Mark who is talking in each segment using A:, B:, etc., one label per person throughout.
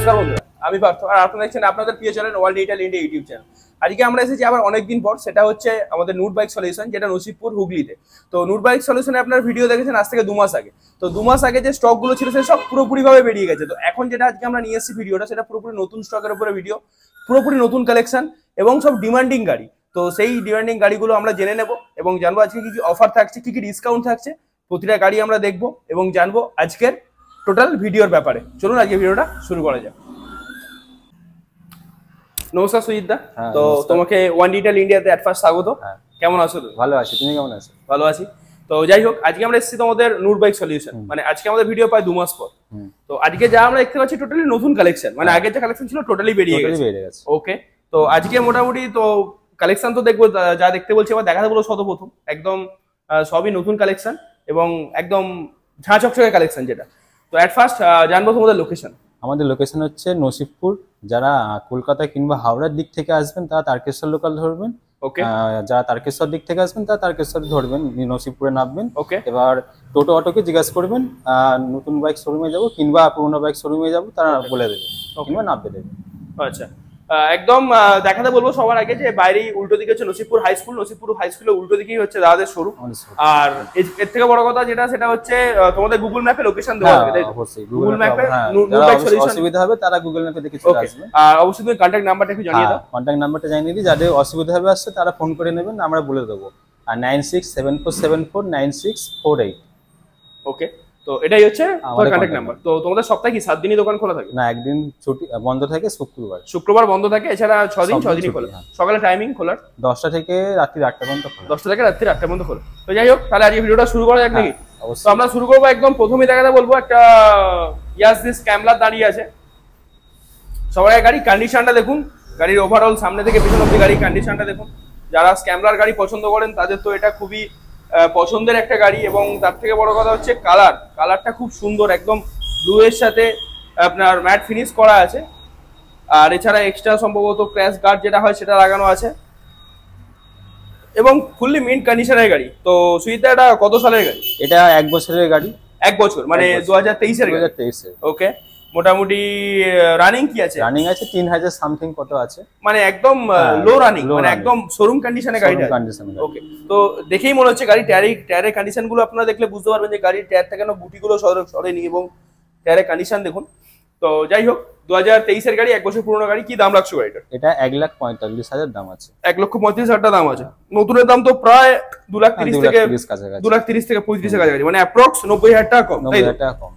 A: নমস্কার বন্ধুরা, আমি পার্থ আর আপনারা দেখছেন আপনাদের প্রিয় channel world digital India YouTube channel. আজকে আমরা এসেছি আবার অনেকদিন পর, সেটা হচ্ছে আমাদের নুট বাইক সলিউশন, যেটা নসিবপুর হুগলিতে। তো নুট বাইক সলিউশনে আপনার ভিডিও দেখেছেন আজ থেকে 2 মাস আগে। তো 2 মাস আগে যে স্টক গুলো ছিল সেসব পুরোপুরিভাবে বেরিয়ে গেছে। তো এখন যেটা আজকে আমরা নিয়ে এসেছি ভিডিওটা, সেটা পুরোপুরি নতুন স্টকের উপরে ভিডিও, পুরোপুরি নতুন কালেকশন এবং সব ডিমান্ডিং গাড়ি। তো সেই ডিমান্ডিং গাড়িগুলো আমরা জেনে নেব এবং জানবো আজকে কি কি অফার থাকছে, কি কি ডিসকাউন্ট থাকছে, প্রতিটা গাড়ি আমরা দেখবো এবং জানবো আজকের টোটাল ভিডিওর ব্যাপারে। চলুন আজকে ভিডিওটা শুরু করা যাক। নমস্কার সুজিত দা। তো তোমাকে ওয়ান ডিজিটাল ইন্ডিয়াতে এট ফার্স্ট স্বাগত। কেমন আছো তুমি?
B: ভালো আছি, তুমি কেমন আছো?
A: ভালো আছি। তো যাই হোক, আজকে আমরা এসেছি তোমাদের নুট বাইক সলিউশন, মানে আজকে আমাদের ভিডিও প্রায় 2 মাস পর। তো আজকে যা আমরা দেখতে পাচ্ছি টোটালি নতুন কালেকশন, মানে আগের যে কালেকশন ছিল টোটালি বেরিয়ে গেছে। ওকে, তো আজকে মোটামুটি তো কালেকশন তো দেখবো, যা দেখতে বলছি আবার দেখাতে বলবো সর্বপ্রথম একদম সবই নতুন কালেকশন এবং একদম ঝাঁ চকচকে কালেকশন যেটা। তো এট ফার্স্ট জানবো তোমাদের লোকেশন।
B: আমাদের লোকেশন হচ্ছে নসিবপুর। যারা কলকাতা কিংবা হাওড়ার দিক থেকে আসবেন তারা তারকেশ্বর লোকাল ধরবেন।
A: ওকে,
B: যারা তারকেশ্বর দিক থেকে আসবেন তারা তারকেশ্বর ধরবেন, নসিবপুরে নামবেন।
A: ওকে,
B: এবার টোটো অটোকে জিজ্ঞাসা করবেন নতুন বাইক শোরুমে যাবো কিংবা পুরোনো বাইক শোরুমে যাবো, তারা বলে দেবে কিংবা নামবে দেবে।
A: আচ্ছা, একদম দেখাতে বলবো সবার আগে যে বাইরে উল্টো দিকে হচ্ছে Nasibpur high school, Nasibpur high স্কুলের উল্টো দিকেই হচ্ছে দাদাদের শোরুম। আর এর থেকে বড় কথা যেটা, সেটা হচ্ছে তোমাদের গুগল ম্যাপে লোকেশন দেওয়া হবে।
B: অবশ্যই
A: গুগল ম্যাপে
B: অসুবিধা হবে তারা গুগল ম্যাপে দেখে চলে আসবে।
A: আর অবশ্যই তুমি কন্টাক্ট নাম্বারটা একটু জানিয়ে দাও।
B: কন্টাক্ট নাম্বারটা জানিয়ে দিই, যাদের অসুবিধা হবে আসছে তারা ফোন করে নেবেন, আমরা বলে দেবো। আর 9674749648।
A: ওকে, তো এটাই হচ্ছে তোমার কন্টাক্ট নাম্বার। তো তোমাদের সপ্তাহে কি 7 দিনই দোকান খোলা থাকে?
B: না, একদিন ছুটি বন্ধ থাকে, শুক্রবার
A: বন্ধ থাকে, এছাড়া 6 দিনই খোলা। সকালে টাইমিং খোলার
B: 10টা থেকে রাত্রি 8টা পর্যন্ত খোলা।
A: 10টা থেকে রাত্রি 8টা পর্যন্ত খোলা। তো যাই হোক, তাহলে আজকে ভিডিওটা শুরু করা যাক নাকি?
B: অবশ্যই।
A: তো আমরা শুরু করবো একদম প্রথমেই দেখাতে বলবো একটা ইয়াসদি স্ক্যামলার দাঁড়িয়ে আছে। সবার আগে গাড়ি কন্ডিশনটা দেখুন, গাড়ির ওভারঅল সামনে থেকে পিছন অব্দি গাড়ির কন্ডিশনটা দেখুন। যারা স্ক্যামলার গাড়ি পছন্দ করেন তাদের তো এটা খুবই পছন্দের একটা গাড়ি। এবং তার থেকে বড় কথা হচ্ছে কালারটা খুব সুন্দর, একদম ব্লু এর সাথে আপনার ম্যাট ফিনিশ করা আছে। আর এছাড়া এক্সট্রা সম্ভবত ক্র্যাশ গার্ড যেটা হয় সেটা লাগানো আছে এবং ফুললি মিন্ট কন্ডিশনের গাড়ি। তো সুইটা এটা কত সালের গাড়ি?
B: এটা 1 বছরের গাড়ি।
A: 1 বছর মানে 2023 এর গাড়ি।
B: 2023 এর।
A: ওকে, মোটামুটি রানিং কি আছে?
B: রানিং আছে 3000 সামথিং কত আছে,
A: মানে একদম লো রানিং, মানে একদম শোরুম কন্ডিশনে গাড়িটা। ওকে, তো দেখেই মনে হচ্ছে গাড়ি টায়ারের কন্ডিশন গুলো আপনারা দেখলে বুঝতে পারবেন যে গাড়ির টায়ার থেকে গুটিগুলো সরেনি এবং টায়ারের কন্ডিশন দেখুন। তো যাই হোক, 2023 এর গাড়ি, 1 বছর পুরনো গাড়ি। কি দাম রাখছো গাড়িটার?
B: এটা 1,45,000 দাম আছে।
A: 1,35,000 দাম আছে। নতুনের দাম তো প্রায় 2,30,000 থেকে 2,30,000 থেকে 35,000 কাছাকাছি, মানে অ্যাপ্রক্স 90,000 টাকা কম।
B: 90,000 টাকা কম।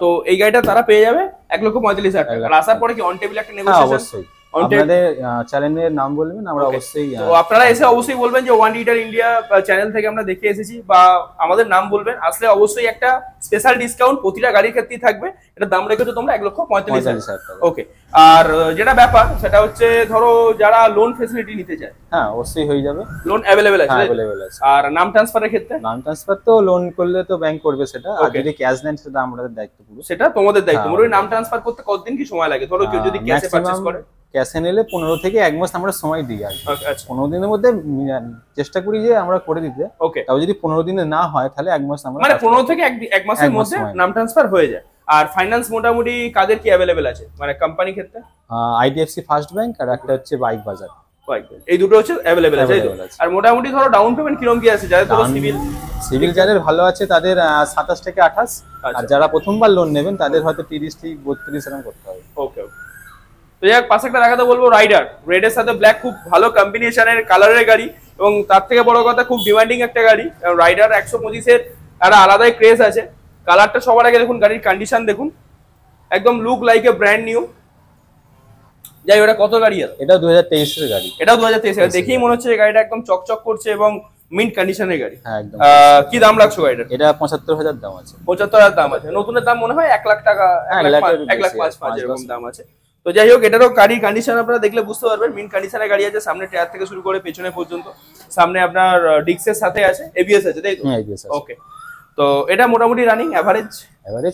A: তো এই গাড়িটা তারা পেয়ে যাবে 1,45,000 টাকা। আর আসার পরে কি অন টেবিল একটা নেগোসিয়েশন?
B: অবশ্যই। আপনাদের চ্যানেলের নাম বলবেন, আমরা অবশ্যই।
A: তো আপনারা এসে অবশ্যই বলবেন যে ওয়ান ডিজিটাল ইন্ডিয়া চ্যানেল থেকে আমরা দেখে এসেছি, বা আমাদের নাম বলবেন। আসলে অবশ্যই একটা স্পেশাল ডিসকাউন্ট প্রতিটা গাড়ির ক্ষেত্রেই থাকবে। এটা দাম রেখেছো তোমরা 1,45,000 টাকা। ওকে, আর যেটা ব্যাপার সেটা হচ্ছে ধরো যারা লোন ফেসিলিটি নিতে চায়,
B: হ্যাঁ অবশ্যই হয়ে যাবে।
A: লোন অ্যাভেলেবেল আছে?
B: অ্যাভেলেবেল আছে।
A: আর নাম ট্রান্সফারের ক্ষেত্রে?
B: নাম ট্রান্সফার তো লোন করলে তো ব্যাংক করবে সেটা, আর যদি ক্যাশ নেন সেটা আমাদের দায়িত্ব পুরো।
A: সেটা তোমাদের দায়িত্ব। মোটামুটি নাম ট্রান্সফার করতে কতদিন কি সময় লাগে? ধরো কেউ যদি ক্যাশে পারচেজ করে?
B: ক্যাশে নিলে 15 থেকে 1 মাস আমরা সময় দিই। আর 15 দিনের মধ্যে চেষ্টা করি যে আমরা করে দিতে।
A: ওকে,
B: তাও যদি 15 দিনে না হয় তাহলে 1 মাস আমরা,
A: মানে 15 থেকে 1 মাসের মধ্যে নাম ট্রান্সফার হয়ে যায়। আর ফাইন্যান্স মোটামুটি কাদের কি অ্যাভেলেবেল আছে, মানে কোম্পানি ক্ষেত্রে?
B: আইডিএফসি ফার্স্ট ব্যাংক আর একটা হচ্ছে বাইক বাজার।
A: এই দুটো হচ্ছে অ্যাভেলেবেল আছে। আর মোটামুটি ধরো ডাউন পেমেন্ট কিরকম কি আছে? যাদের ধরো
B: সিভিল যাদের ভালো আছে তাদের 27 থেকে 28। আর যারা প্রথমবার লোন নেবেন তাদের হয়তো 30 থেকে 32 এরকম করতে হবে।
A: ওকে, তো যাক, পাশে একটা দেখাতে বলবো রাইডার। রেডের সাথে ব্ল্যাক খুব ভালো কম্বিনেশনের কালারের গাড়ি এবং তার থেকে বড় কথা খুব ডিমান্ডিং একটা গাড়ি। রাইডার 125 এর একটা আলাদাই ক্রেজ আছে। কালারটা সবার আগে দেখুন, গাড়ির কন্ডিশন দেখুন, একদম look like a brand new. যাই, ওটা কত গাড়ি আছে?
B: এটা 2023 এর গাড়ি।
A: এটাও 2023 এর। দেখেই মনে হচ্ছে গাড়িটা একদম চকচক করছে এবং মিন্ট কন্ডিশনের গাড়ি।
B: হ্যাঁ একদম।
A: কি দাম রাখছো গাড়িটার?
B: এটা 75,000 দাম আছে।
A: 75,000 দাম আছে। নতুনের দাম মনে হয় 1 লাখ টাকা, 1,05,500 এরকম দাম আছে। তো যাই হোক, এটারও গাড়ির কন্ডিশন আপনারা দেখলে বুঝতে পারবেন। মিন্ট কন্ডিশনের গাড়ি আছে, সামনে টায়ার থেকে শুরু করে পেছনে পর্যন্ত। সামনে আপনার ডিক্সের সাথে আছে, এবিএস আছে, তাই তো?
B: হ্যাঁ এবিএস আছে।
A: ওকে, তো এটা মোটামুটি রানিং এভারেজ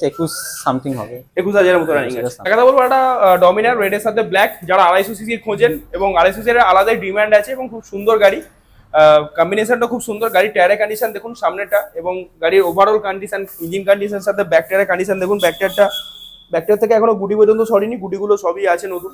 B: 21 সামথিং হবে।
A: 21,000 এর মতো রানিং আছে। কথা বলবো একটা ডমিনার রেডের সাথে ব্ল্যাক, যারা 250 সিসির খোঁজেন এবং 250 সিসির আলাদাই ডিমান্ড আছে এবং খুব সুন্দর গাড়ি। কম্বিনেশনটা খুব সুন্দর। গাড়ির টায়ারের কন্ডিশন দেখুন সামনেটা, এবং গাড়ির ওভারঅল কন্ডিশন, ইঞ্জিন কন্ডিশনের সাথে ব্যাক টায়ারের কন্ডিশন দেখুন। ব্যাক টায়ারটা ব্যাকটার থেকে এখনো গুটি পর্যন্ত সরিনি, গুটিগুলো সবই আছে নতুন।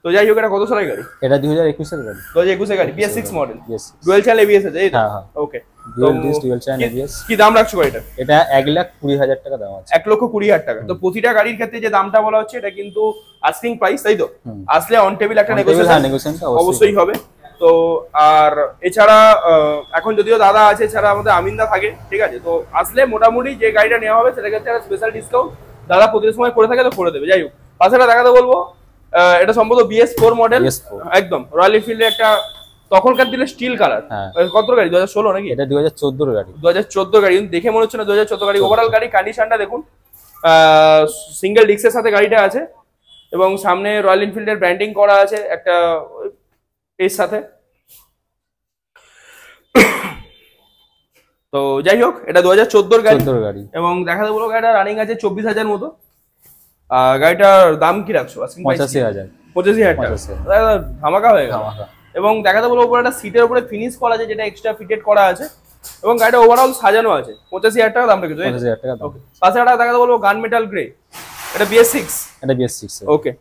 A: তো যাই হোক, এটা কত সালের গাড়ি?
B: এটা 2021 এর গাড়ি।
A: 2021 এর গাড়ি, BS6 model,
B: Yes.
A: Dual channel ABS আছে এই তো?
B: হ্যাঁ হ্যাঁ,
A: ওকে।
B: Dual channel ABS।
A: কি দাম রাখছো গাড়িটা?
B: এটা 1,20,000 টাকা দাম আছে।
A: 1,20,000 টাকা। তো প্রতিটা গাড়ির ক্ষেত্রে যে দামটা বলা হচ্ছে এটা কিন্তু আস্কিং প্রাইস, তাই তো? আসলে অন টেবিল একটা নেগোসিয়েশন অবশ্যই হবে। তো আর এছাড়া এখন যদিও দাদা আছে, এছাড়া আমাদের আমিনদা থাকে, ঠিক আছে? তো আসলে মোটামুটি যে গাড়িটা নেওয়া হবে সেটা ক্ষেত্রে একটা স্পেশাল ডিসকাউন্ট দাদা প্রতিটা সময় করে থাকে, তো করে দেবে। যাই হোক, পাশে দেখাতে বলবো, এটা সম্ভবত BS4 মডেল, একদম রয়্যাল এনফিল্ডের একটা তখনকার দিনে স্টিল কালার। কত গাড়ি? 2016 নাকি?
B: এটা 2014 এর গাড়ি।
A: 2014 গাড়ি, দেখে মনে হচ্ছে না 2014 গাড়ি। ওভারঅল গাড়ি কন্ডিশনটা দেখুন, সিঙ্গেল ডিস্কের সাথে গাড়িটা আছে এবং সামনে রয়্যাল এনফিল্ডের ব্র্যান্ডিং করা আছে একটা এর সাথে। তো যাই হোক, এটা 2014 গাড়ি এবং দেখাতে বলবো গাড়িটা রানিং আছে 24,000 মতো। গাড়িটার দাম কি রাখছো?
B: 85,000।
A: 85,000 টাকা, ধামাকা হয়ে গেল। এবং দেখাতে বলবো উপরে একটা সিটের উপরে ফিনিশ করা আছে, যেটা এক্সট্রা ফিটেড করা আছে এবং গাড়িটা ওভারঅল সাজানো আছে। 85,000 টাকা দাম রেখেছো?
B: 85,000 টাকা দাম।
A: ওকে। পাশে একটা দেখাতে বলবো গান মেটাল গ্রে, এটা BS6।
B: এটা BS6।
A: ওকে।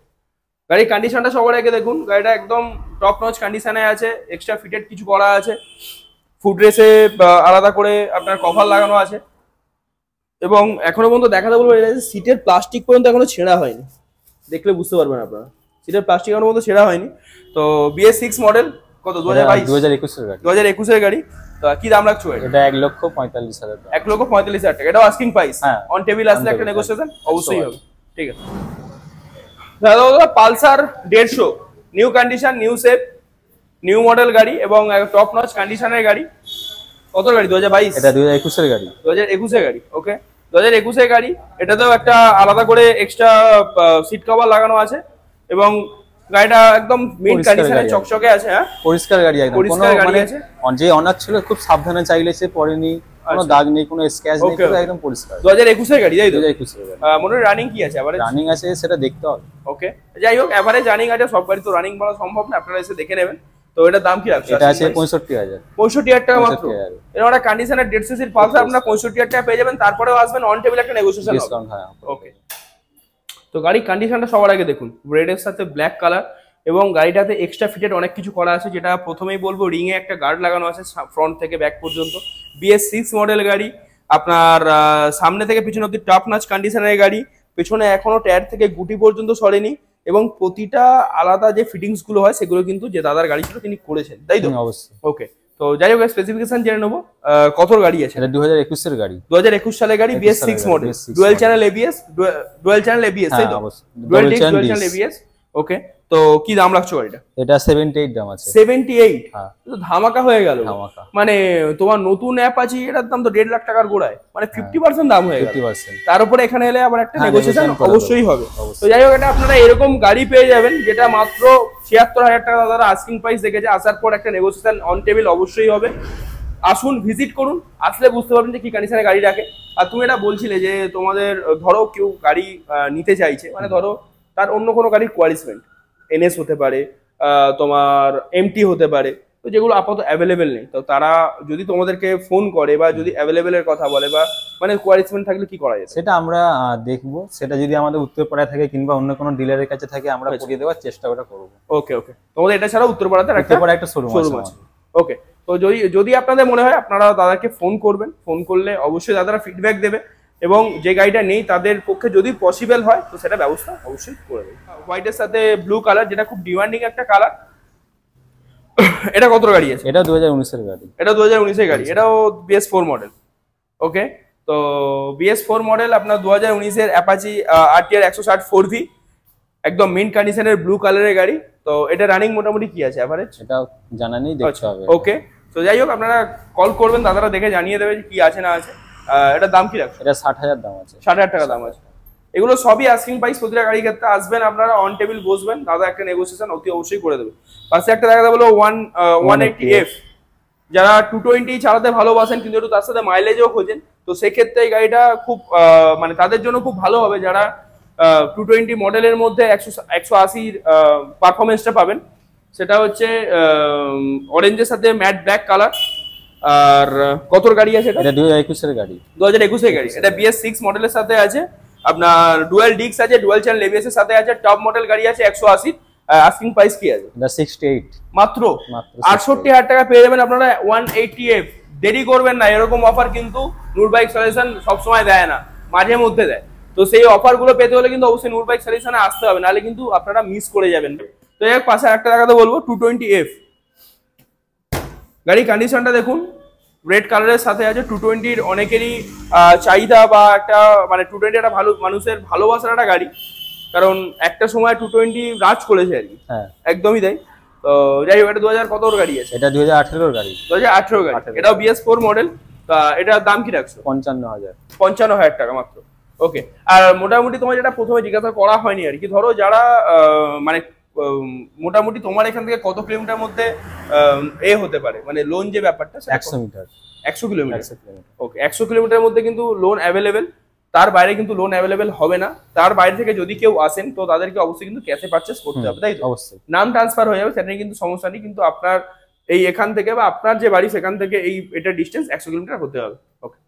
A: গাড়ির কন্ডিশনটা সবার আগে দেখুন, গাড়িটা একদম টপ নচ কন্ডিশনে আছে, এক্সট্রা ফিটেড কিছু করা আছে, ফুড রেসে আলাদা করে আপনার কভার লাগানো আছে এবং এখনো পর্যন্ত দেখাতে বলবো সিটের প্লাস্টিক পর্যন্ত এখনো ছেঁড়া হয়নি, দেখলে বুঝতে পারবেন আপনারা, সিটের প্লাস্টিক এখনো পর্যন্ত ছেঁড়া হয়নি। তো BS6 মডেল, কত?
B: 2021 এর গাড়ি।
A: 2021 এর গাড়ি। তো কি দাম রাখছো
B: এটা? 1,45,000 টাকা।
A: 1,45,000 টাকা। এটাও আস্কিং প্রাইস। অন টেবিল আসলে একটা নেগোসিয়েশন অবশ্যই হবে, ঠিক আছে? দাদা Pulsar 150, new condition, new shape, new model গাড়ি এবং টপ নচ কন্ডিশনের গাড়ি। কত গাড়ি? 2022।
B: এটা 2021 এর গাড়ি।
A: 2021 এর গাড়ি। ওকে, 2021 এর গাড়ি। এটাতেও একটা আলাদা করে এক্সট্রা সিট কভার লাগানো আছে এবং গাড়িটা একদম মিড কন্ডিশনে চকচকে আছে। হ্যাঁ,
B: পরিষ্কার গাড়ি, একদম কোনো মানে যে অনার ছিল খুব সাবধানে চাইলে সে পড়েনি, কোনো দাগ নেই, কোনো স্ক্র্যাচ নেই, পুরো একদম পরিষ্কার।
A: 2021 এর গাড়ি, তাই তো?
B: 2021 এর গাড়ি।
A: মনে রানিং কি আছে? এভারেজ
B: রানিং আছে, সেটা দেখতে হবে।
A: ওকে, যাই হোক, এভারেজ রানিং আছে, সব গাড়ি তো রানিং বলা সম্ভব না, আপনারা এসে দেখে নেবেন। তো এটার দাম কি রাখছে?
B: এটা আছে 65,000।
A: 65,000 টাকা মাত্র। এর একটা কন্ডিশনের 150 সিসির পালসার আপনারা 65,000 টাকা পেয়ে যাবেন। তারপরেও আসবেন, অন টেবিল একটা নেগোসিয়েশন
B: ডিসকাউন্ট হয়।
A: ওকে। তো গাড়ির কন্ডিশনটা সবার আগে দেখুন, রেড এর সাথে ব্ল্যাক কালার এবং গাড়িটাতে এক্সট্রা ফিটেড অনেক কিছু করা আছে, যেটা প্রথমেই বলবো রিং এ একটা গার্ড লাগানো আছে ফ্রন্ট থেকে ব্যাক পর্যন্ত। BS6 মডেল গাড়ি, আপনার সামনে থেকে পিছনে অব্দি টপ নচ কন্ডিশনের গাড়ি, পেছনে এখনো টায়ার থেকে গুটি পর্যন্ত সরেনি এবং প্রতিটা আলাদা যে ফিটিংস গুলো হয় সেগুলো কিন্তু যে দাদার গাড়ি ছিল তিনি করেছেন, তাই তো?
B: অবশ্যই।
A: ওকে। তো যাই হোক, স্পেসিফিকেশন জেনে নেবো, কত গাড়ি আছে?
B: এটা 2021 এর গাড়ি।
A: 2021 সালের গাড়ি, BS6 model, dual channel ABS, তাই তো? Dual channel ABS। ওকে। তো কি দাম রাখছো গাড়িটা?
B: এটা 78 দাম আছে।
A: 78?
B: হ্যাঁ,
A: তো ধামাকা হয়ে গেল।
B: ধামাকা
A: মানে তোমার নতুন অ্যাপাচি, এটার দাম তো 1.5 লাখ টাকার গোড়ায়, মানে 50% দাম হয়ে গেল।
B: 50%।
A: তার উপরে এখানে এলে আবার একটা নেগোসিয়েশন অবশ্যই হবে। তো যাই হোক, এটা আপনারা এরকম গাড়ি পেয়ে যাবেন যেটা মাত্র 76,000 টাকা দাদা আস্কিং প্রাইস দেখেছে। আসার পর একটা নেগোসিয়েশন অন টেবিল অবশ্যই হবে। আসুন, ভিজিট করুন, আসলে বুঝতে পারবেন যে কি কন্ডিশনে গাড়ি রাখে। আর তুমি এটা বলছিলে যে তোমাদের ধরো কেউ গাড়ি নিতে চাইছে, মানে ধরো তার অন্য কোনো গাড়ির কোয়ালিফিকেশন NS হতে পারে, তোমার MT হতে পারে, তো যেগুলো আপাতত অ্যাভেলেবেল নেই, তো তারা যদি তোমাদেরকে ফোন করে বা যদি অ্যাভেলেবেলের কথা বলে বা মানে কোয়ালিফিকেশন থাকলে কি করা যায়?
B: সেটা আমরা দেখবো, সেটা যদি আমাদের উত্তরপাড়ায় থাকে কিংবা অন্য কোনো ডিলারের কাছে থাকে আমরা করিয়ে দেওয়ার চেষ্টা করব।
A: ওকে ওকে, তোমাদের এটা ছাড়া উত্তরপাড়াতে একটা
B: শোরুম আছে।
A: ওকে। তো যদি আপনাদের মনে হয় আপনারা দাদাকে ফোন করবেন, ফোন করলে অবশ্যই দাদারা ফিডব্যাক দেবে এবং যে গাড়িটা নেই তাদের পক্ষে যদি পসিবল হয় তো সেটা ব্যবস্থা অবশ্যই করে দেবে। হোয়াইটের সাথে ব্লু কালার, যেটা খুব ডিমান্ডিং একটা কালার। এটা কত গাড়ি আছে?
B: এটা 2019 এর গাড়ি।
A: এটা 2019 এর গাড়ি, এটাও BS4 মডেল। ওকে। তো BS4 মডেল আপনার 2019 এর অ্যাপাচি RTR 160 4V, একদম মিন্ট কন্ডিশনের ব্লু কালারের গাড়ি। তো এটা রানিং মোটামুটি কি আছে এভারেজ?
B: এটা জানা নেই, দেখতে হবে।
A: ওকে। তো যাই হোক, আপনারা কল করবেন, দাদারা দেখে জানিয়ে দেবে কি আছে না আছে। এটার দাম কি রাখছে?
B: এটা 60,000 দাম আছে।
A: 60,000 টাকা দাম আছে। এগুলো সবই আস্কিং প্রাইস। প্রতিটা গাড়ির ক্ষেত্রে আসবেন আপনারা, অন টেবিল বসবেন, দাদা একটা নেগোসিয়েশন অতি অবশ্যই করে দেবে। পাশে একটা দেখা যাবে 180F, যারা 220 চালাতে ভালোবাসেন কিন্তু একটু তার সাথে মাইলেজও খোঁজেন, তো সেক্ষেত্রে এই গাড়িটা খুব মানে তাদের জন্য খুব ভালো হবে, যারা 220 মডেলের মধ্যে 180 পারফরমেন্সটা পাবেন। সেটা হচ্ছে অরেঞ্জের সাথে ম্যাট ব্ল্যাক কালার। আর কত গাড়ি আছে? এটা
B: 2021 এর গাড়ি।
A: 2021 এর গাড়ি। এটা BS6 মডেলের সাথে আছে আপনার ডুয়াল ডিস্ক আছে, ডুয়াল চ্যানেল এবিএস এর সাথে আছে, টপ মডেল গাড়ি আছে 180। আস্কিং প্রাইস কি আছে?
B: এটা 68
A: মাত্র 68,000 টাকা পেয়ে যাবেন আপনারা 180F। দেরি করবেন না, এরকম অফার কিন্তু নূর বাইক সলিউশন সবসময় দেয় না, মাঝে মধ্যে দেয়। তো সেই অফার গুলো পেতে হলে কিন্তু অবশ্যই নূর বাইক সলিউশনে আসতে হবে, নাহলে কিন্তু আপনারা মিস করে যাবেন। তো এর পাশে একটা দেখাতে বলবো 220F গাড়ি, কন্ডিশনটা দেখুন, রেড কালারের সাথে আছে। 220-র অনেকেরই চাহিদা বা একটা মানে 220 একটা ভালো মানুষের ভালোবাসার একটা গাড়ি, কারণ একটা সময় 220 রাজ করেছে আর কি।
B: হ্যাঁ
A: একদমই তাই। তো যাই হোক, এটা 2000 কতর গাড়ি আছে?
B: এটা 2018 গাড়ি।
A: 2018 গাড়ি, এটাও BS4 মডেল। এটার দাম কি রাখছো?
B: 55,000
A: টাকা মাত্র। ওকে। আর মোটামুটি তোমার যেটা প্রথমে জিজ্ঞাসা করা হয়নি আর কি, ধরো যারা মানে মোটামুটি তোমার এখান থেকে কত কিলোমিটার মধ্যে হতে পারে, মানে লোন যে ব্যাপারটা
B: 100 মিটার।
A: 100 কিলোমিটার। ওকে, 100 কিলোমিটার মধ্যে কিন্তু লোন অ্যাভেলেবেল, তার বাইরে কিন্তু লোন অ্যাভেলেবেল হবে না। তার বাইরে থেকে যদি কেউ আসেন তো তাদেরকে অবশ্যই কিন্তু ক্যাশে পারচেস করতে হবে, তাই তো?
B: অবশ্যই।
A: নাম ট্রান্সফার হয়ে যাবে, সেটা নিয়ে কিন্তু সমস্যা নেই, কিন্তু আপনার এই এখান থেকে বা আপনার যে বাড়ি সেখান থেকে এটা ডিস্টেন্স 100 কিলোমিটার হতে হবে। ওকে।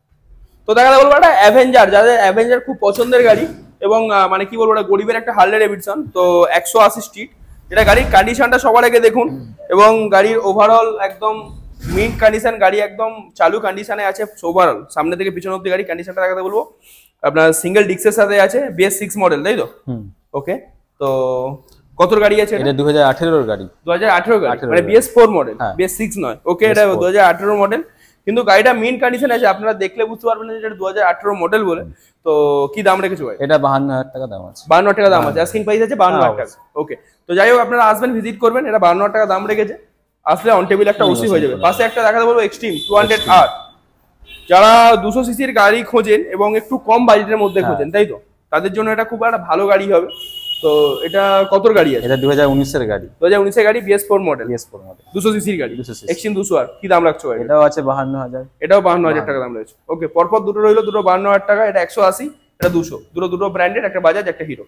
A: তো দেখা বলবো একটা অ্যাভেঞ্জার, যাদের অ্যাভেঞ্জার খুব পছন্দের গাড়ি এবং মানে কি বলবো, গরিবের একটা হার্লে ডেভিডসন। তো 180 স্ট্রিট, এটা গাড়ির কন্ডিশনটা সবার আগে দেখুন, এবং গাড়ির ওভারঅল একদম মিন্ট কন্ডিশন, গাড়ি একদম চালু কন্ডিশনে আছে ওভারঅল, সামনে থেকে পিছন অব্দি গাড়ি কন্ডিশনটা দেখাতে বলবো। আপনার সিঙ্গেল ডিস্কের সাথে আছে, BS6 মডেল, তাই তো? ওকে। তো কত গাড়ি আছে?
B: এটা 2018 গাড়ি।
A: 2018 গাড়ি, মানে BS4 মডেল, BS6 নয়। ওকে, এটা 2018 মডেল, কিন্তু গাড়িটা মিন্ট কন্ডিশন আছে, আপনারা দেখলে বুঝতে পারবেন যে এটা 2018 মডেল বলে। তো কি দাম রেখেছো ভাই?
B: এটা 52,000 টাকা দাম আছে।
A: 52,000 টাকা দাম আছে, আস্কিং প্রাইস আছে 52,000 টাকা। ওকে। তো যাই হোক, আপনারা আসবেন, ভিজিট করবেন, এটা 52,000 টাকা দাম রেখেছে, আসলে অন টেবিল একটা ওসি হয়ে যাবে। পাশে একটা দেখাতে বলবো এক্সট্রিম 200R, যারা 200 সিসির গাড়ি খোঁজেন এবং একটু কম বাজেটের মধ্যে খোঁজেন, তাই তো? তাদের জন্য এটা খুব একটা ভালো গাড়ি হবে। তো এটা কত গাড়ি আছে?
B: এটা 2019 এর গাড়ি।
A: 2019 এর গাড়ি, BS4 মডেল। 200 সিসির গাড়ি,
B: 200 cc।
A: Extreme 200R। কি দাম রাখছো ভাই?
B: এটাও আছে 52,000।
A: এটাও 52,000 টাকা দাম রয়েছে। ওকে, পরপর দুটো রইলো, দুটো 52,000 টাকা। এটা 180, এটা 200, দুটো ব্র্যান্ডেড, একটা বাজাজ একটা হিরো।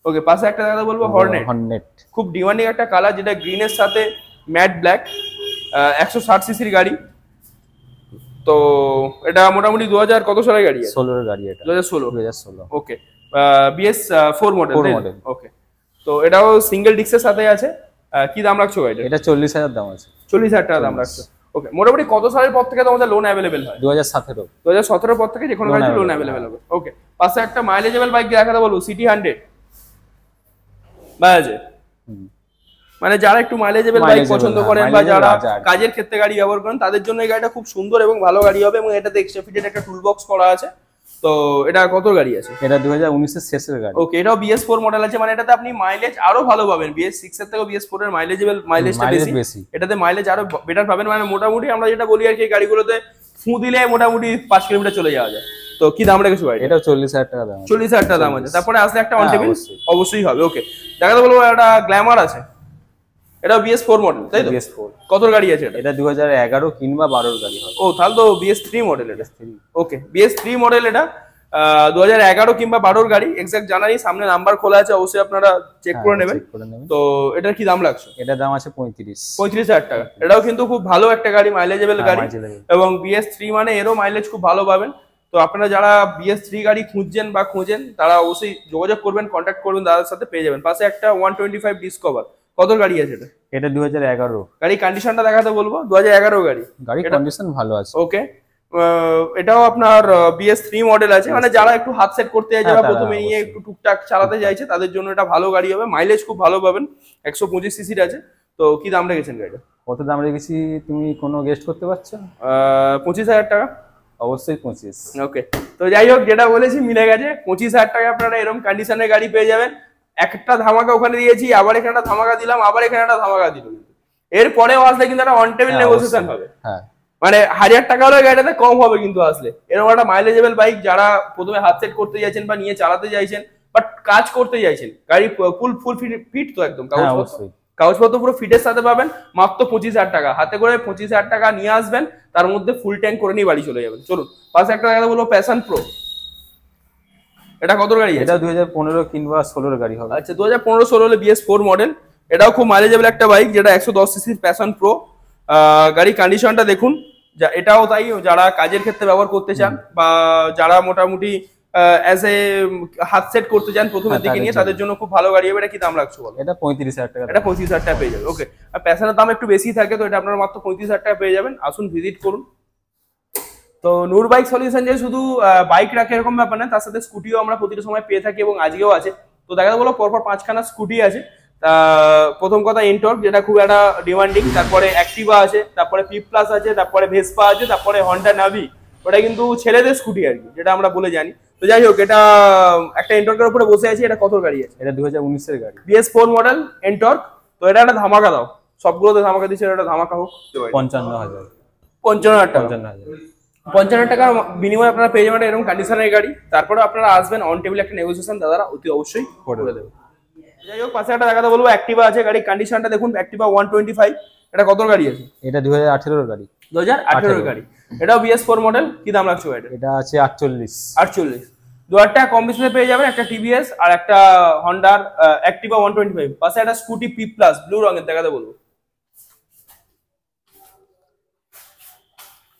A: ওকে, পাশে একটা কথা বলবো হর্নেট, খুব ডিমান্ডিং একটা কালার, যেটা গ্রিনের সাথে ম্যাট ব্ল্যাক, 160 সিসির গাড়ি। তো এটা মোটামুটি 2000 কত সালের গাড়ি?
B: 16 এর গাড়ি এটা।
A: 2016। ওকে, BS4 মডেল। ওকে। তো এটাও সিঙ্গেল ডিস্কের সাথে আছে। কি দাম রাখছো ভাই?
B: এটা 40,000 দাম আছে।
A: 40,000 টাকা দাম রাখছো। ওকে, মোটামুটি কত সালের পর থেকে তোমাদের লোন অ্যাভেলেবেল হয়? 2017 পর থেকে যে কোনো গাড়ি লোন অ্যাভেলেবেল হবে। ওকে, পাশে একটা মাইলেজেবল বাইক দেখাতে বলবো, সিটি 100 বাজাজে। মানে যারা একটু মাইলেজেবল বাইক পছন্দ করেন বা যারা কাজের ক্ষেত্রে গাড়ি ব্যবহার করেন, তাদের জন্য এই গাড়িটা খুব সুন্দর এবং ভালো গাড়ি হবে। এবং এটাতে এক্সট্রা ফিটেড একটা টুল বক্স করা আছে। তো এটা কত গাড়ি আছে?
B: এটা 2019 এর শেষের গাড়ি।
A: ওকে, এটাও BS4 মডেল আছে, মানে এটাতে আপনি মাইলেজ আরো ভালো পাবেন। BS6 এর থেকে BS4 এর মাইলেজটা বেশি, এটাতে মাইলেজ আরো বেটার পাবেন। মানে মোটামুটি আমরা যেটা বলি আর কি, গাড়িগুলোতে ফু দিলে মোটামুটি 5 কিলোমিটার চলে যাওয়া যায়। তো কি দাম রেখেছো ভাই?
B: এটাও 40,000 টাকা দাম।
A: 40,000 টাকা দাম আছে। তারপরে আসলে একটা অন টেবিল অবশ্যই হবে। ওকে, দেখাতে বলবো একটা গ্ল্যামার আছে, এটা BS4 মডেল, তাই তো?
B: BS4
A: কত গাড়ি আছে এটা?
B: এটা 2011 কিংবা 12 এর গাড়ি হবে।
A: ও, তাহলে তো BS3 মডেল এটা। ওকে, BS3 মডেল, এটা 2011 কিংবা 12 গাড়ি, এক্সাক্ট জানা নেই। সামনে নাম্বার খোলা আছে, অবশ্যই আপনারা চেক করে নেবেন। তো এটার কি দাম লাগছে?
B: এটার দাম আছে 35,000
A: টাকা। এটাও কিন্তু খুব ভালো একটা গাড়ি, মাইলেজেবল গাড়ি, এবং BS3 মানে এরও মাইলেজ খুব ভালো পাবেন। তো আপনারা যারা BS3 গাড়ি খুঁজছেন বা খোঁজেন, তারা অবশ্যই যোগাযোগ করবেন, কন্ট্যাক্ট করবেন, দাদার সাথে পেয়ে যাবেন। পাশে একটা 125 ডিসকভার, কত গাড়ি আছে এটা?
B: এটা 2011
A: গাড়ি, কন্ডিশনটা দেখাতে বলবো 2011 গাড়ি,
B: কন্ডিশন ভালো আছে।
A: ওকে, এটাও আপনার BS3 মডেল আছে, মানে যারা একটু হাত সেট করতে চাইছে বা প্রথমে নিয়ে একটু টুকটাক চালাতে চাইছে, তাদের জন্য এটা ভালো গাড়ি হবে। মাইলেজ খুব ভালো পাবেন, 125 সিসির আছে। তো কি দাম রেখেছেন গাড়িটা?
B: কত দাম রেখেছি তুমি কোনো গেস্ট করতে পারছো?
A: 25,000 টাকা।
B: অবশ্যই 25।
A: ওকে, তো যাই হোক, যেটা বলেছি মিলে গেছে। 25,000 টাকা আপনারা এরকম কন্ডিশনের গাড়ি পেয়ে যাবেন। একটা ধামাকা ওখানে দিয়েছি, আবার এখানে একটা ধামাকা দিলাম, আবার এখানে একটা ধামাকা দিল। এরপরেও আসলে কিন্তু একটা অন টেবিল নেগোসিয়েশন হবে।
B: হ্যাঁ,
A: মানে 1000 টাকা হলে গাড়িটাতে কম হবে কিন্তু আসলে। এরকম একটা মাইলেজেবল বাইক, যারা প্রথমে হাত সেট করতে চাইছেন বা নিয়ে চালাতে চাইছেন, বাট কাজ করতে চাইছেন, গাড়ি ফুল ফিট তো একদম, কাগজপত্র পুরো ফিটের সাথে পাবেন, মাত্র 25,000 টাকা। হাতে করে 25,000 টাকা নিয়ে আসবেন, তার মধ্যে ফুল ট্যাঙ্ক করে নিয়ে বাড়ি চলে যাবেন। চলুন, পাশে একটা কথা বলবো, প্যাশন প্রো। এটা কত গাড়ি?
B: এটা 2015 কিংবা 16 গাড়ি হবে।
A: আচ্ছা, 2015-16 হলে BS4 মডেল। এটাও খুব মাইলেজেবল একটা বাইক, যেটা 110 সিসির প্যাশন প্রো। গাড়ি কন্ডিশনটা দেখুন, এটাও তাই, যারা কাজের ক্ষেত্রে ব্যবহার করতে চান বা যারা মোটামুটি অ্যাজ এ হাত সেট করতে চান প্রথমের দিকে নিয়ে, তাদের জন্য খুব ভালো গাড়ি হবে। এটা কি দাম রাখছো বলো?
B: এটা 35,000 টাকা।
A: এটা 25,000 টাকা পেয়ে যাবে। ওকে, আর প্যাশনের দাম একটু বেশি থাকে, তো এটা আপনারা মাত্র 35,000 টাকা পেয়ে যাবেন। আসুন ভিজিট করুন। তো নূর বাইক সলিউশন যে শুধু বাইক রাখে এরকম ব্যাপার না, তার সাথে স্কুটিও আমরা প্রতিটা সময় পেয়ে থাকি এবং আজকেও আছে। তো দেখা বলো পরপর 5খানা স্কুটি আছে। প্রথম কথা এন্টর্ক, যেটা খুব একটা ডিমান্ডিং, তারপরে অ্যাক্টিভা আছে, তারপরে পি প্লাস আছে, তারপরে ভেসপা আছে, তারপরে হন্ডা নাভি, ওটা কিন্তু ছেলেদের স্কুটি আর কি, যেটা আমরা বলে জানি। তো যাই হোক, এটা একটা এন্টর্কের উপরে বসে আছি। এটা কত গাড়ি আছে?
B: এটা 2019 এর গাড়ি,
A: BS4 মডেল এন্টর্ক। তো এটা একটা ধামাকা দাও, সবগুলোতে ধামাকা দিচ্ছে, এটা ধামাকা হোক।
B: 55,000।
A: 55,000 টাকা।
B: 55,000
A: টাকার বিনিময়ে আপনারা পেয়ে যাবেন এরকম কন্ডিশনের গাড়ি। তারপরে আপনারা আসবেন, অন টেবিল একটা নেগোসিয়েশন দাদারা অতি অবশ্যই করে দেবে। যাই হোক, পাশে একটা দেখাতে বলবো অ্যাক্টিভা আছে। গাড়ির কন্ডিশনটা দেখুন, অ্যাক্টিভা 125। এটা কত গাড়ি আছে?
B: এটা 2018 এর গাড়ি।
A: 2018 এর গাড়ি। এটাও BS4 মডেল। কি দাম রাখছো এটা?
B: এটা আছে 48।
A: 48। 2000 টাকা কম বেশি পেয়ে যাবেন একটা TVS আর একটা হন্ডার অ্যাক্টিভা 125। পাশে একটা স্কুটি পি প্লাস ব্লু রঙের দেখাতে বলবো।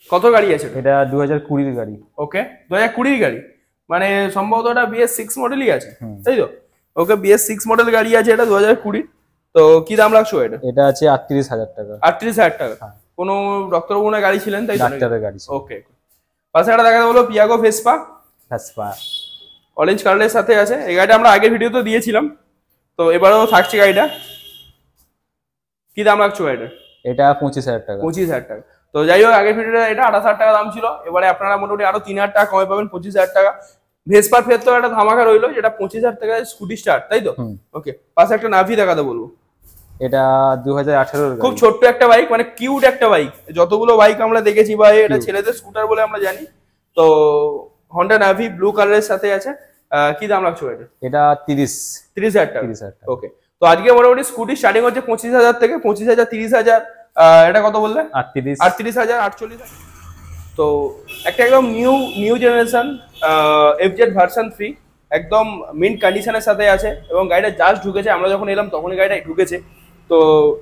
A: কত গাড়ি আছে?
B: এটা 2020 এর গাড়ি।
A: ওকে, 2020 এর গাড়ি, মানে সম্ভবত এটা BS6 মডেলই আছে, তাই তো? ওকে, BS6 মডেল গাড়ি আছে এটা 2020। তো কি দাম রাখছো এটা?
B: এটা আছে 38,000 টাকা।
A: 38,000 টাকা। কোনো ডক্টরবাবুর গাড়ি ছিলেন, তাই তো?
B: ডাক্তারের গাড়ি।
A: ওকে, পাশে একটা দেখাতে বলো পিয়াগো ভেসপা।
B: ভেসপা
A: অরেঞ্জ কালারের সাথে আছে। এই গাড়িটা আমরা আগের ভিডিওতে দিয়েছিলাম, তো এবারেও থাকছে গাড়িটা। কি দাম রাখছো এটা?
B: এটা 25,000 টাকা।
A: 25,000 টাকা। তো যাই হোক, আগের ভিডিওটা এটা 28,000 টাকা দাম ছিল, এবারে আপনারা মোটামুটি আরো 3,000 টাকা কমে পাবেন, 25,000 টাকা। ভেসপার ফের তো একটা ধামাকা রইলো, যেটা 25,000 টাকায় স্কুটি স্টার্ট, তাই তো? ওকে, পাশে একটা নাভি দেখাতে বলবো।
B: এটা 2018 এর
A: খুব ছোট্ট একটা বাইক, মানে কিউট একটা বাইক। যতগুলো বাইক আমরা দেখেছি বা এটা ছেলেদের স্কুটার বলে আমরা জানি। তো হন্ডা নাভি ব্লু কালারের সাথে আছে। কি দাম রাখছো এটা?
B: এটা
A: 30,000 টাকা।
B: 30,000 টাকা।
A: ওকে, তো আজকে মোটামুটি স্কুটি স্টার্টিং হচ্ছে 25,000 থেকে। 25,000, 30,000, এটা কত বললে? 38,000, 48,000। তো একটা একদম নিউ জেনারেশন FZ ভার্সন 3, একদম মিন্ট কন্ডিশনের সাথে আছে এবং গাড়িটা জাস্ট ঢুকেছে। আমরা যখন এলাম তখনই গাড়িটা ঢুকেছে। তো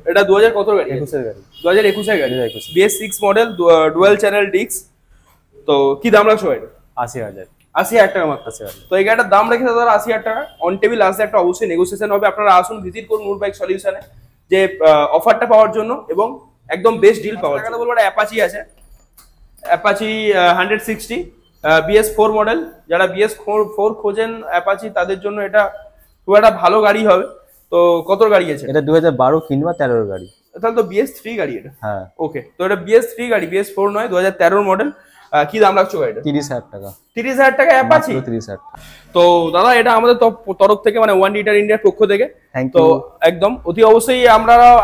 A: এটা 2000 কত গাড়ি?
B: 21 এর গাড়ি।
A: 2021 এর গাড়ি। BS6 model, dual channel disk. তো কি দাম রাখছো এটা?
B: 80,000।
A: 80,000 টাকা মাত্র। তো এই গাড়িটার দাম রেখেছে দাদা 80,000 টাকা। অন টেবিল আসলে একটা অবশ্যই নেগোসিয়েশন হবে। আপনারা আসুন, ভিজিট করুন নূর বাইক সলিউশনে, যে অফারটা পাওয়ার জন্য এবং একদম বেস্ট ডিল পাওয়ার জন্য। বলবো একটা অ্যাপাচি আছে, অ্যাপাচি 160 BS4 মডেল। যারা BS4 খোঁজেন অ্যাপাচি, তাদের জন্য এটা খুব একটা ভালো গাড়ি হবে। তো কত গাড়ি আছে?
B: এটা 2012 কিংবা 13 এর গাড়ি।
A: তাহলে তো BS3 গাড়ি এটা।
B: হ্যাঁ,
A: ওকে, তো এটা BS3 গাড়ি, BS4 নয়, 2013 মডেল। কি দাম রাখছো গাড়িটা?
B: 30,000 টাকা।
A: 30,000 টাকা অ্যাপাচি।
B: 30,000 টাকা।
A: তো দাদা, এটা আমাদের তরফ থেকে, মানে ওয়ান লিটার ইন্ডিয়ার পক্ষ থেকে। তো একদম অতি অবশ্যই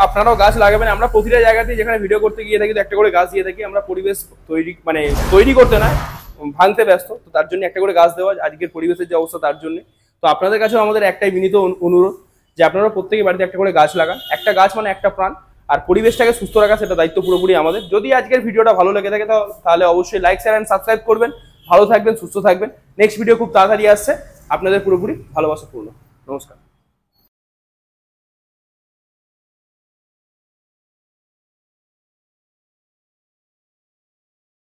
A: আপনারাও গাছ লাগাবেন। আমরা প্রতিটা জায়গাতে যেখানে ভিডিও করতে গিয়ে থাকি, একটা করে গাছ দিয়ে থাকি। আমরা পরিবেশ তৈরি করতে না, ভাঙতে ব্যস্ত। তো তার জন্য একটা করে গাছ দেওয়া, আজকের পরিবেশের যে অবস্থা তার জন্য। তো আপনাদের কাছেও আমাদের একটাই বিনীত অনুরোধ, যে আপনারা প্রত্যেকের বাড়িতে একটা করে গাছ লাগান। একটা গাছ মানে একটা প্রাণ, আর পরিবেশটাকে সুস্থ রাখা সেটা দায়িত্ব পুরোপুরি আমাদের। যদি আজকের ভিডিওটা ভালো লেগে থাকে তাহলে অবশ্যই লাইক, শেয়ার এন্ড সাবস্ক্রাইব করবেন। ভালো থাকবেন, সুস্থ থাকবেন। নেক্সট ভিডিও খুব তাড়াতাড়ি আসছে, আপনাদের পুরোপুরি ভালোবাসা পূর্ণ। নমস্কার।